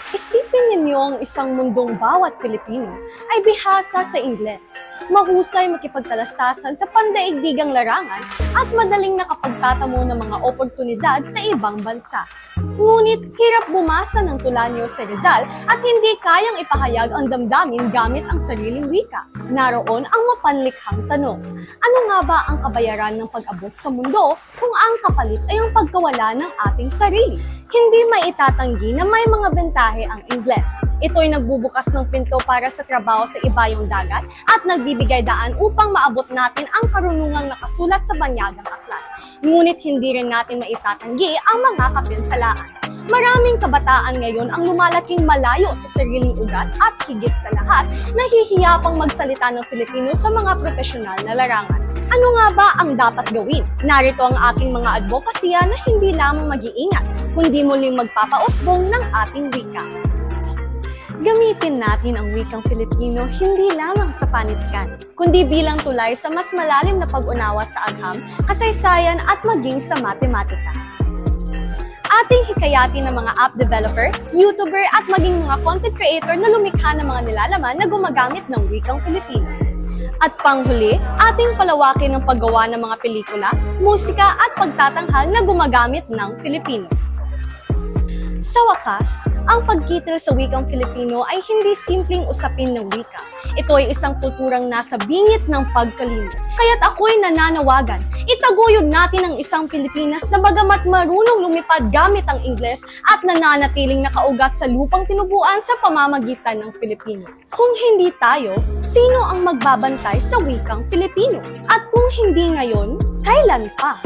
Isipin ninyong isang mundong bawat Pilipino ay bihasa sa Ingles, mahusay makipagtalastasan sa pandaigdigang larangan at madaling nakapagtatamo ng mga oportunidad sa ibang bansa. Ngunit hirap bumasa ng tula ni Jose Rizal at hindi kayang ipahayag ang damdamin gamit ang sariling wika. Naroon ang mapanlikhang tanong, ano nga ba ang kabayaran ng pag-abot sa mundo kung ang kapalit ay ang pagkawala ng ating sarili? Hindi maitatanggi na may mga bentahe ang Ingles. Ito'y nagbubukas ng pinto para sa trabaho sa ibayong dagat at nagbibigay daan upang maabot natin ang karunungang nakasulat sa banyagang aklat. Ngunit hindi rin natin maitatanggi ang mga kapinsalaan. Maraming kabataan ngayon ang lumalaking malayo sa sariling ugat at higit sa lahat, nahihiya pang magsalita ng Filipino sa mga profesional na larangan. Ano nga ba ang dapat gawin? Narito ang aking mga advokasya na hindi lamang mag-iingat, kundi muling magpapausbong ng ating wika. Gamitin natin ang wikang Filipino hindi lamang sa panitikan, kundi bilang tulay sa mas malalim na pag-unawa sa agham, kasaysayan at maging sa matematika. Ating hikayatin ng mga app developer, YouTuber at maging mga content creator na lumikha ng mga nilalaman na gumagamit ng wikang Filipino. At panghuli, ating palawakin ang paggawa ng mga pelikula, musika at pagtatanghal na gumagamit ng Filipino. Sa wakas, ang pagkitil sa wikang Filipino ay hindi simpleng usapin ng wika. Ito ay isang kulturang nasa bingit ng pagkalimot. Kaya't ako'y nananawagan, itaguyod natin ang isang Pilipinas na bagamat marunong lumipad gamit ang Ingles at nananatiling nakaugat sa lupang tinubuan sa pamamagitan ng Filipino. Kung hindi tayo, sino ang magbabantay sa wikang Filipino? At kung hindi ngayon, kailan pa?